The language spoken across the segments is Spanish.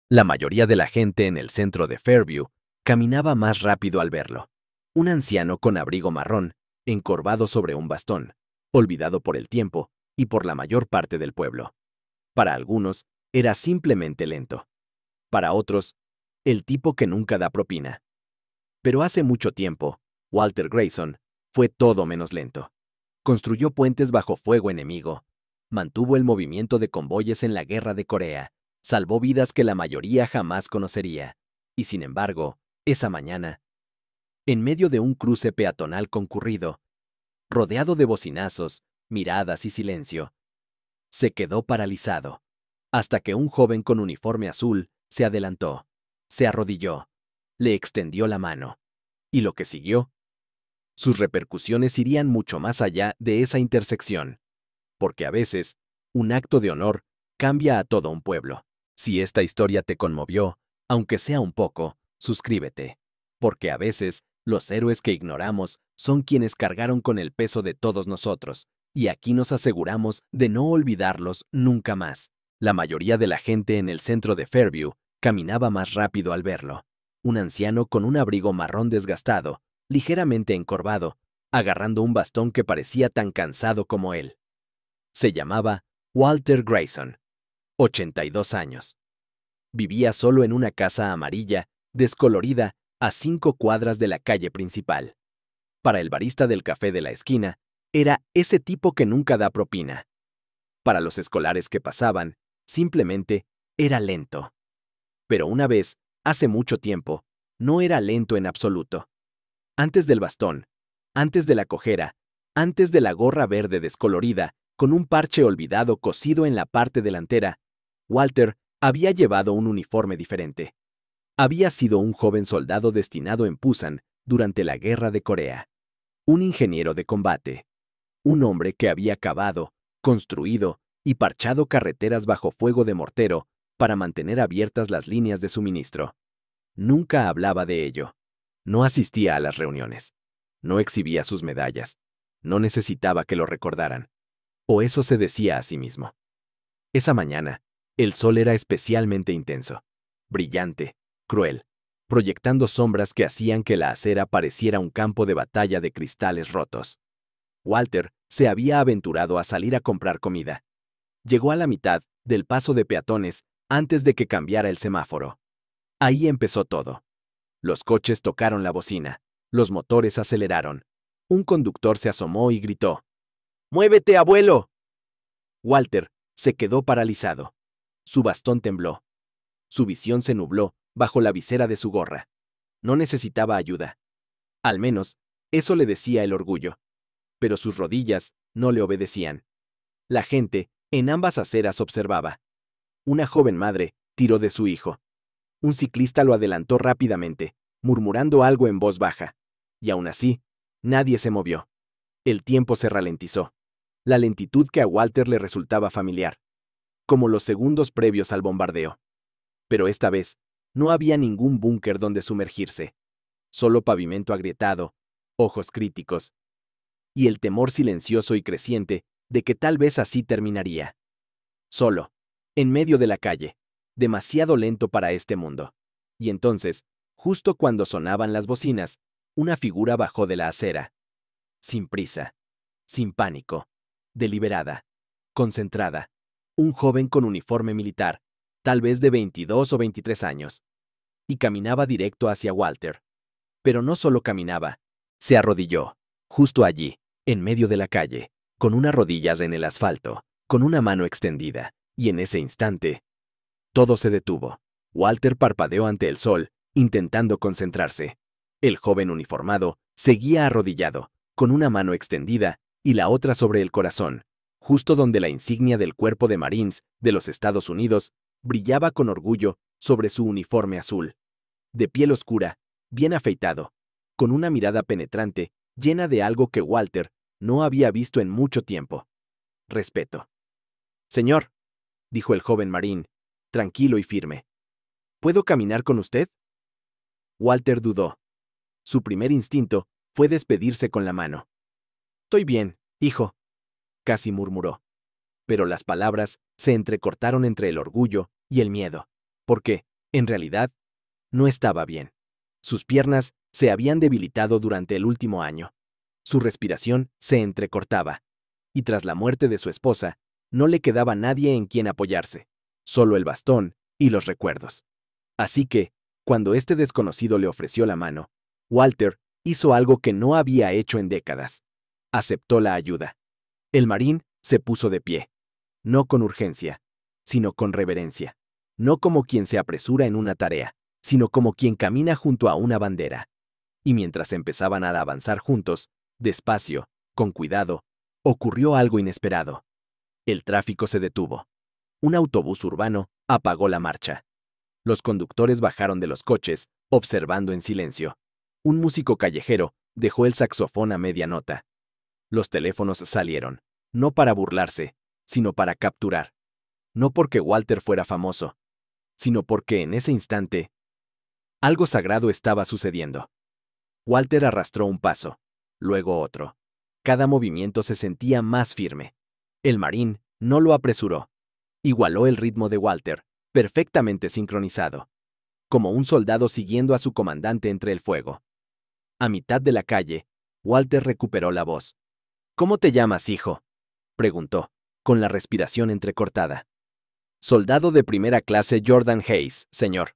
La mayoría de la gente en el centro de Fairview caminaba más rápido al verlo. Un anciano con abrigo marrón, encorvado sobre un bastón, olvidado por el tiempo y por la mayor parte del pueblo. Para algunos, era simplemente lento. Para otros, el tipo que nunca da propina. Pero hace mucho tiempo, Walter Grayson fue todo menos lento. Construyó puentes bajo fuego enemigo, mantuvo el movimiento de convoyes en la guerra de Corea, salvó vidas que la mayoría jamás conocería. Y sin embargo, esa mañana, en medio de un cruce peatonal concurrido, rodeado de bocinazos, miradas y silencio, se quedó paralizado, hasta que un joven con uniforme azul se adelantó, se arrodilló, le extendió la mano. Y lo que siguió, sus repercusiones irían mucho más allá de esa intersección, porque a veces, un acto de honor cambia a todo un pueblo. Si esta historia te conmovió, aunque sea un poco, suscríbete, porque a veces los héroes que ignoramos son quienes cargaron con el peso de todos nosotros, y aquí nos aseguramos de no olvidarlos nunca más. La mayoría de la gente en el centro de Fairview caminaba más rápido al verlo. Un anciano con un abrigo marrón desgastado, ligeramente encorvado, agarrando un bastón que parecía tan cansado como él. Se llamaba Walter Grayson, 82 años. Vivía solo en una casa amarilla, descolorida, a 5 cuadras de la calle principal. Para el barista del café de la esquina, era ese tipo que nunca da propina. Para los escolares que pasaban, simplemente era lento. Pero una vez, hace mucho tiempo, no era lento en absoluto. Antes del bastón, antes de la cojera, antes de la gorra verde descolorida, con un parche olvidado cosido en la parte delantera, Walter había llevado un uniforme diferente. Había sido un joven soldado destinado en Pusan durante la Guerra de Corea. Un ingeniero de combate. Un hombre que había cavado, construido y parchado carreteras bajo fuego de mortero para mantener abiertas las líneas de suministro. Nunca hablaba de ello. No asistía a las reuniones. No exhibía sus medallas. No necesitaba que lo recordaran. O eso se decía a sí mismo. Esa mañana, el sol era especialmente intenso, brillante, cruel, proyectando sombras que hacían que la acera pareciera un campo de batalla de cristales rotos. Walter se había aventurado a salir a comprar comida. Llegó a la mitad del paso de peatones antes de que cambiara el semáforo. Ahí empezó todo. Los coches tocaron la bocina, los motores aceleraron. Un conductor se asomó y gritó: ¡Muévete, abuelo! Walter se quedó paralizado. Su bastón tembló. Su visión se nubló bajo la visera de su gorra. No necesitaba ayuda. Al menos, eso le decía el orgullo. Pero sus rodillas no le obedecían. La gente en ambas aceras observaba. Una joven madre tiró de su hijo. Un ciclista lo adelantó rápidamente, murmurando algo en voz baja. Y aún así, nadie se movió. El tiempo se ralentizó. La lentitud que a Walter le resultaba familiar, como los segundos previos al bombardeo. Pero esta vez, no había ningún búnker donde sumergirse. Solo pavimento agrietado, ojos críticos, y el temor silencioso y creciente de que tal vez así terminaría. Solo, en medio de la calle, demasiado lento para este mundo. Y entonces, justo cuando sonaban las bocinas, una figura bajó de la acera. Sin prisa, sin pánico, deliberada, concentrada. Un joven con uniforme militar, tal vez de 22 o 23 años, y caminaba directo hacia Walter. Pero no solo caminaba, se arrodilló, justo allí, en medio de la calle, con unas rodillas en el asfalto, con una mano extendida, y en ese instante, todo se detuvo. Walter parpadeó ante el sol, intentando concentrarse. El joven uniformado seguía arrodillado, con una mano extendida y la otra sobre el corazón, justo donde la insignia del Cuerpo de Marines de los Estados Unidos brillaba con orgullo sobre su uniforme azul. De piel oscura, bien afeitado, con una mirada penetrante, llena de algo que Walter no había visto en mucho tiempo. Respeto. Señor, dijo el joven marín, tranquilo y firme. ¿Puedo caminar con usted? Walter dudó. Su primer instinto fue despedirse con la mano. Estoy bien, hijo, casi murmuró. Pero las palabras se entrecortaron entre el orgullo y el miedo. ¿Por qué? En realidad, no estaba bien. Sus piernas se habían debilitado durante el último año. Su respiración se entrecortaba. Y tras la muerte de su esposa, no le quedaba nadie en quien apoyarse, solo el bastón y los recuerdos. Así que, cuando este desconocido le ofreció la mano, Walter hizo algo que no había hecho en décadas. Aceptó la ayuda. El marín se puso de pie, no con urgencia, sino con reverencia. No como quien se apresura en una tarea, sino como quien camina junto a una bandera. Y mientras empezaban a avanzar juntos, despacio, con cuidado, ocurrió algo inesperado. El tráfico se detuvo. Un autobús urbano apagó la marcha. Los conductores bajaron de los coches, observando en silencio. Un músico callejero dejó el saxofón a media nota. Los teléfonos salieron, no para burlarse, sino para capturar. No porque Walter fuera famoso, sino porque en ese instante algo sagrado estaba sucediendo. Walter arrastró un paso, luego otro. Cada movimiento se sentía más firme. El marín no lo apresuró. Igualó el ritmo de Walter, perfectamente sincronizado, como un soldado siguiendo a su comandante entre el fuego. A mitad de la calle, Walter recuperó la voz. «¿Cómo te llamas, hijo?», preguntó, con la respiración entrecortada. «Soldado de primera clase Jordan Hayes, señor»,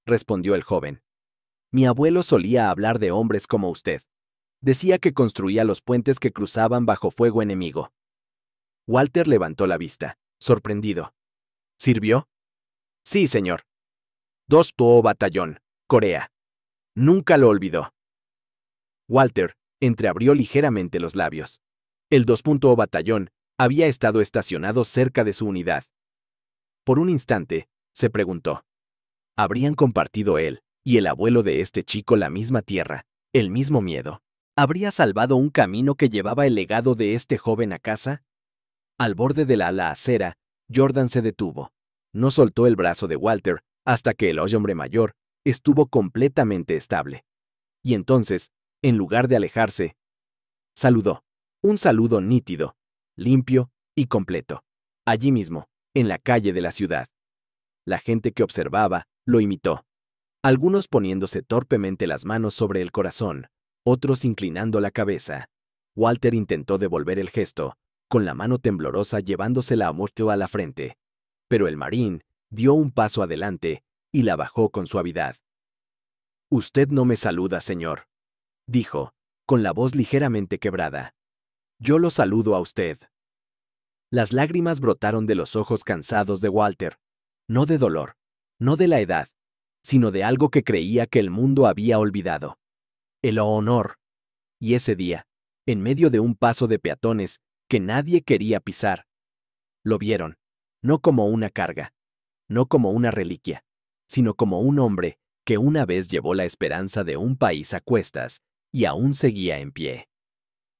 respondió el joven. «Mi abuelo solía hablar de hombres como usted. Decía que construía los puentes que cruzaban bajo fuego enemigo». Walter levantó la vista, sorprendido. «¿Sirvió?». «Sí, señor. 2 Batallón, Corea». Nunca lo olvidó. Walter entreabrió ligeramente los labios. El 2 Batallón había estado estacionado cerca de su unidad. Por un instante, se preguntó, ¿habrían compartido él y el abuelo de este chico la misma tierra, el mismo miedo? ¿Habría salvado un camino que llevaba el legado de este joven a casa? Al borde de la acera, Jordan se detuvo. No soltó el brazo de Walter hasta que el hombre mayor estuvo completamente estable. Y entonces, en lugar de alejarse, saludó. Un saludo nítido, limpio y completo. Allí mismo, en la calle de la ciudad. La gente que observaba lo imitó. Algunos poniéndose torpemente las manos sobre el corazón, otros inclinando la cabeza. Walter intentó devolver el gesto, con la mano temblorosa llevándosela a la frente. Pero el marín dio un paso adelante y la bajó con suavidad. «Usted no me saluda, señor», dijo, con la voz ligeramente quebrada. «Yo lo saludo a usted». Las lágrimas brotaron de los ojos cansados de Walter, no de dolor, no de la edad, sino de algo que creía que el mundo había olvidado. El honor. Y ese día, en medio de un paso de peatones que nadie quería pisar, lo vieron, no como una carga, no como una reliquia, sino como un hombre que una vez llevó la esperanza de un país a cuestas y aún seguía en pie.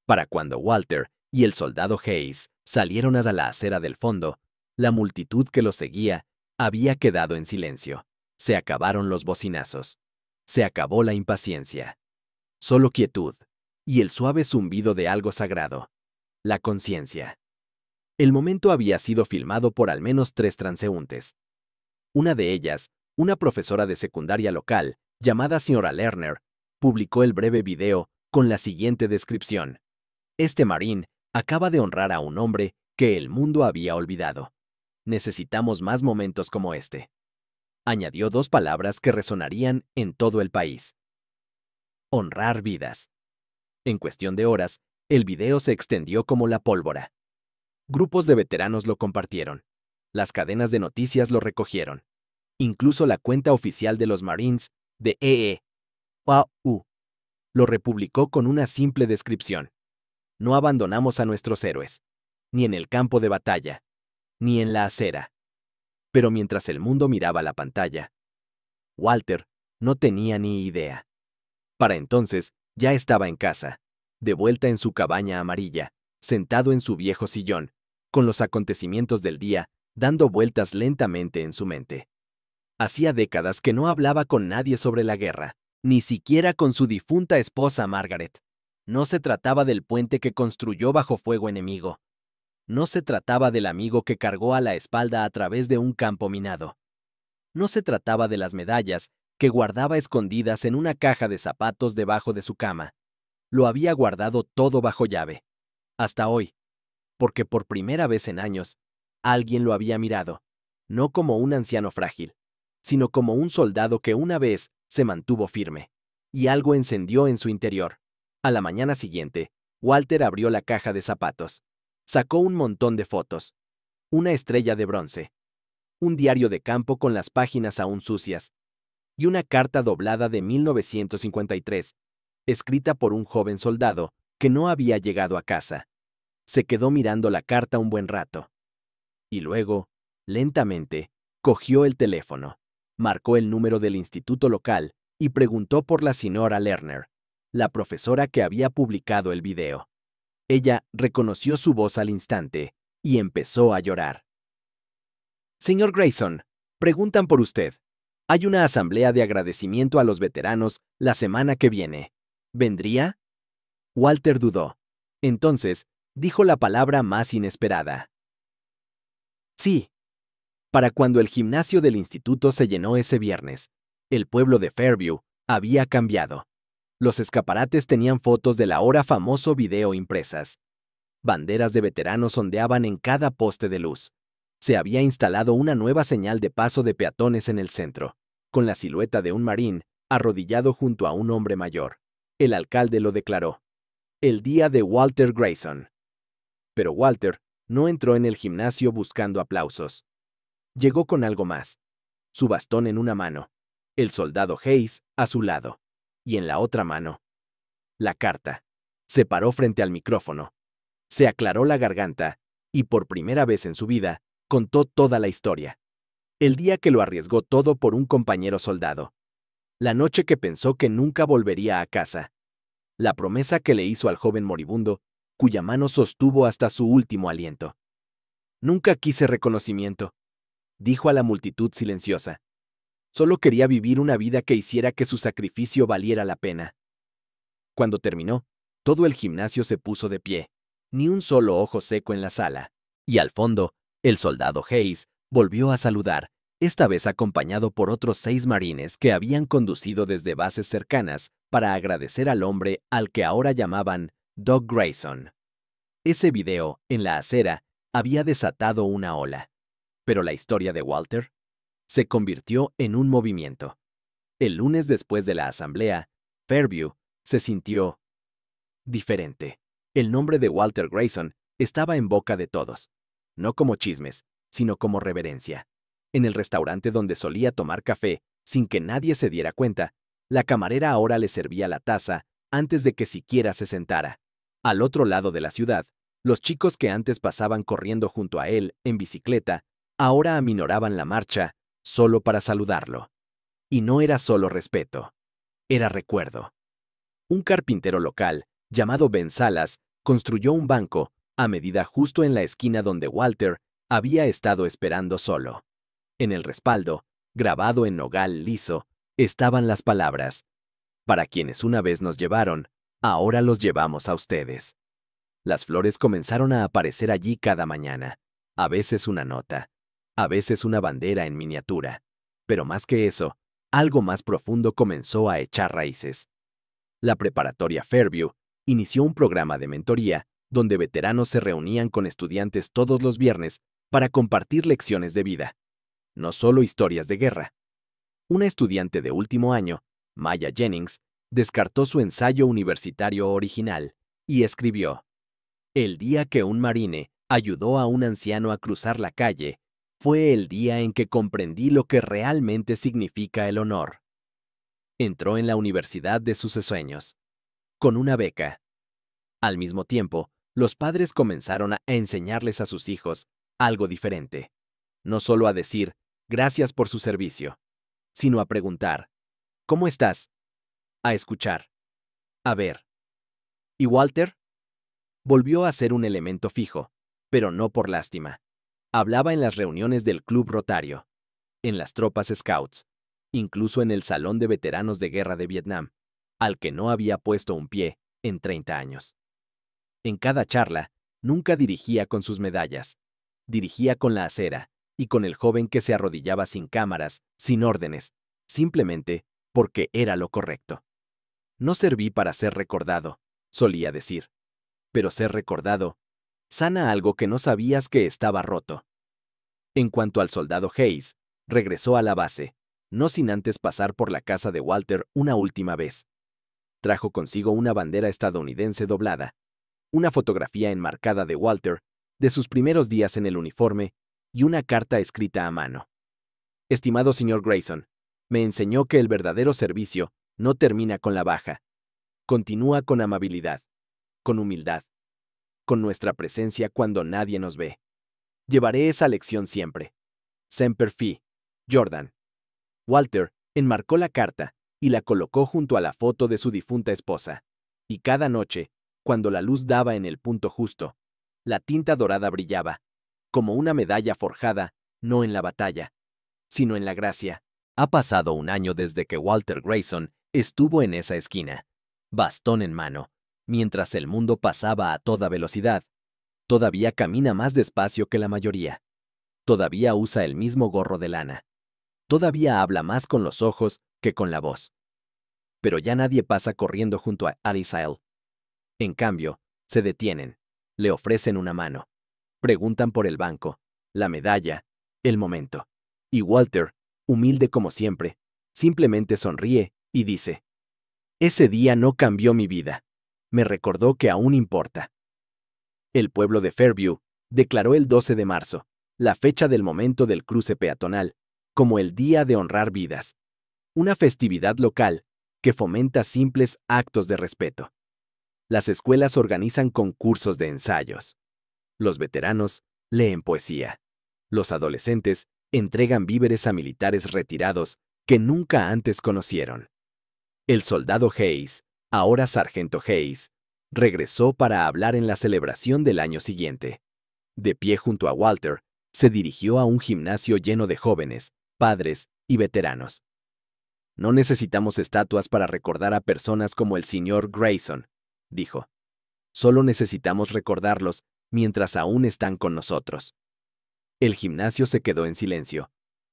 Para cuando Walter y el soldado Hayes salieron a la acera del fondo, la multitud que los seguía había quedado en silencio. Se acabaron los bocinazos. Se acabó la impaciencia. Solo quietud y el suave zumbido de algo sagrado. La conciencia. El momento había sido filmado por al menos 3 transeúntes. Una de ellas, una profesora de secundaria local, llamada señora Lerner, publicó el breve video con la siguiente descripción. Este marín acaba de honrar a un hombre que el mundo había olvidado. Necesitamos más momentos como este. Añadió 2 palabras que resonarían en todo el país. Honrar vidas. En cuestión de horas, el video se extendió como la pólvora. Grupos de veteranos lo compartieron. Las cadenas de noticias lo recogieron. Incluso la cuenta oficial de los Marines de EEAU lo republicó con una simple descripción. No abandonamos a nuestros héroes, ni en el campo de batalla, ni en la acera. Pero mientras el mundo miraba la pantalla, Walter no tenía ni idea. Para entonces, ya estaba en casa, de vuelta en su cabaña amarilla, sentado en su viejo sillón, con los acontecimientos del día dando vueltas lentamente en su mente. Hacía décadas que no hablaba con nadie sobre la guerra, ni siquiera con su difunta esposa Margaret. No se trataba del puente que construyó bajo fuego enemigo. No se trataba del amigo que cargó a la espalda a través de un campo minado. No se trataba de las medallas que guardaba escondidas en una caja de zapatos debajo de su cama. Lo había guardado todo bajo llave. Hasta hoy, porque por primera vez en años, alguien lo había mirado, no como un anciano frágil, sino como un soldado que una vez se mantuvo firme, y algo encendió en su interior. A la mañana siguiente, Walter abrió la caja de zapatos. Sacó un montón de fotos, una estrella de bronce, un diario de campo con las páginas aún sucias, y una carta doblada de 1953, escrita por un joven soldado que no había llegado a casa. Se quedó mirando la carta un buen rato. Y luego, lentamente, cogió el teléfono, marcó el número del instituto local y preguntó por la señora Lerner, la profesora que había publicado el video. Ella reconoció su voz al instante y empezó a llorar. Señor Grayson, preguntan por usted. Hay una asamblea de agradecimiento a los veteranos la semana que viene. ¿Vendría? Walter dudó. Entonces, dijo la palabra más inesperada. Sí. Para cuando el gimnasio del instituto se llenó ese viernes, el pueblo de Fairview había cambiado. Los escaparates tenían fotos del ahora famoso video impresas. Banderas de veteranos ondeaban en cada poste de luz. Se había instalado una nueva señal de paso de peatones en el centro, con la silueta de un marín arrodillado junto a un hombre mayor. El alcalde lo declaró. El día de Walter Grayson. Pero Walter no entró en el gimnasio buscando aplausos. Llegó con algo más. Su bastón en una mano, el soldado Hayes a su lado, y en la otra mano, la carta. Se paró frente al micrófono. Se aclaró la garganta y por primera vez en su vida contó toda la historia. El día que lo arriesgó todo por un compañero soldado. La noche que pensó que nunca volvería a casa. La promesa que le hizo al joven moribundo, cuya mano sostuvo hasta su último aliento. Nunca quise reconocimiento, dijo a la multitud silenciosa. Solo quería vivir una vida que hiciera que su sacrificio valiera la pena. Cuando terminó, todo el gimnasio se puso de pie, ni un solo ojo seco en la sala. Y al fondo, el soldado Hayes volvió a saludar, esta vez acompañado por otros 6 marines que habían conducido desde bases cercanas para agradecer al hombre al que ahora llamaban Doug Grayson. Ese video, en la acera, había desatado una ola. Pero la historia de Walter se convirtió en un movimiento. El lunes después de la asamblea, Fairview se sintió diferente. El nombre de Walter Grayson estaba en boca de todos, no como chismes, sino como reverencia. En el restaurante donde solía tomar café, sin que nadie se diera cuenta, la camarera ahora le servía la taza antes de que siquiera se sentara. Al otro lado de la ciudad, los chicos que antes pasaban corriendo junto a él en bicicleta, ahora aminoraban la marcha solo para saludarlo. Y no era solo respeto, era recuerdo. Un carpintero local, llamado Ben Salas, construyó un banco a medida justo en la esquina donde Walter había estado esperando solo. En el respaldo, grabado en nogal liso, estaban las palabras: para quienes una vez nos llevaron, ahora los llevamos a ustedes. Las flores comenzaron a aparecer allí cada mañana, a veces una nota, a veces una bandera en miniatura, pero más que eso, algo más profundo comenzó a echar raíces. La preparatoria Fairview inició un programa de mentoría donde veteranos se reunían con estudiantes todos los viernes para compartir lecciones de vida, no solo historias de guerra. Una estudiante de último año, Maya Jennings, descartó su ensayo universitario original y escribió: el día que un marine ayudó a un anciano a cruzar la calle fue el día en que comprendí lo que realmente significa el honor. Entró en la universidad de sus sueños, con una beca. Al mismo tiempo, los padres comenzaron a enseñarles a sus hijos algo diferente. No solo a decir gracias por su servicio, sino a preguntar ¿cómo estás? A escuchar. A ver. ¿Y Walter? Volvió a ser un elemento fijo, pero no por lástima. Hablaba en las reuniones del Club Rotario, en las tropas Scouts, incluso en el Salón de Veteranos de Guerra de Vietnam, al que no había puesto un pie en 30 años. En cada charla, nunca dirigía con sus medallas, dirigía con la acera y con el joven que se arrodillaba sin cámaras, sin órdenes, simplemente porque era lo correcto. No serví para ser recordado, solía decir. Pero ser recordado sana algo que no sabías que estaba roto. En cuanto al soldado Hayes, regresó a la base, no sin antes pasar por la casa de Walter una última vez. Trajo consigo una bandera estadounidense doblada, una fotografía enmarcada de Walter, de sus primeros días en el uniforme, y una carta escrita a mano. Estimado señor Grayson, me enseñó que el verdadero servicio no termina con la baja. Continúa con amabilidad, con humildad, con nuestra presencia cuando nadie nos ve. Llevaré esa lección siempre. Semper Fi, Jordan. Walter enmarcó la carta y la colocó junto a la foto de su difunta esposa. Y cada noche, cuando la luz daba en el punto justo, la tinta dorada brillaba, como una medalla forjada, no en la batalla, sino en la gracia. Ha pasado un año desde que Walter Grayson estuvo en esa esquina, bastón en mano, mientras el mundo pasaba a toda velocidad. Todavía camina más despacio que la mayoría. Todavía usa el mismo gorro de lana. Todavía habla más con los ojos que con la voz. Pero ya nadie pasa corriendo junto a Alice Isle. En cambio, se detienen, le ofrecen una mano, preguntan por el banco, la medalla, el momento. Y Walter, humilde como siempre, simplemente sonríe y dice: ese día no cambió mi vida. Me recordó que aún importa. El pueblo de Fairview declaró el 12 de marzo, la fecha del momento del cruce peatonal, como el Día de Honrar Vidas, una festividad local que fomenta simples actos de respeto. Las escuelas organizan concursos de ensayos. Los veteranos leen poesía. Los adolescentes entregan víveres a militares retirados que nunca antes conocieron. El soldado Hayes, ahora sargento Hayes, regresó para hablar en la celebración del año siguiente. De pie junto a Walter, se dirigió a un gimnasio lleno de jóvenes, padres y veteranos. No necesitamos estatuas para recordar a personas como el señor Grayson, dijo. Solo necesitamos recordarlos mientras aún están con nosotros. El gimnasio se quedó en silencio,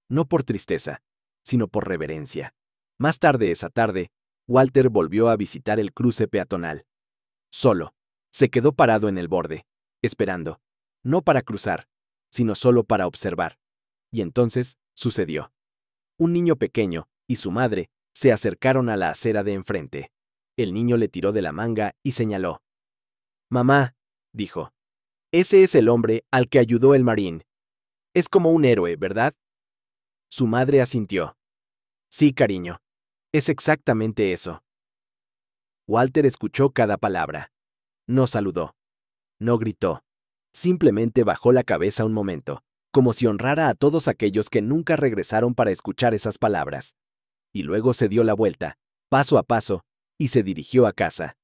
no por tristeza, sino por reverencia. Más tarde esa tarde, Walter volvió a visitar el cruce peatonal. Solo, se quedó parado en el borde, esperando, no para cruzar, sino solo para observar. Y entonces sucedió. Un niño pequeño y su madre se acercaron a la acera de enfrente. El niño le tiró de la manga y señaló. «Mamá», dijo, «ese es el hombre al que ayudó el marín. Es como un héroe, ¿verdad?» Su madre asintió. «Sí, cariño, es exactamente eso». Walter escuchó cada palabra. No saludó. No gritó. Simplemente bajó la cabeza un momento, como si honrara a todos aquellos que nunca regresaron para escuchar esas palabras. Y luego se dio la vuelta, paso a paso, y se dirigió a casa.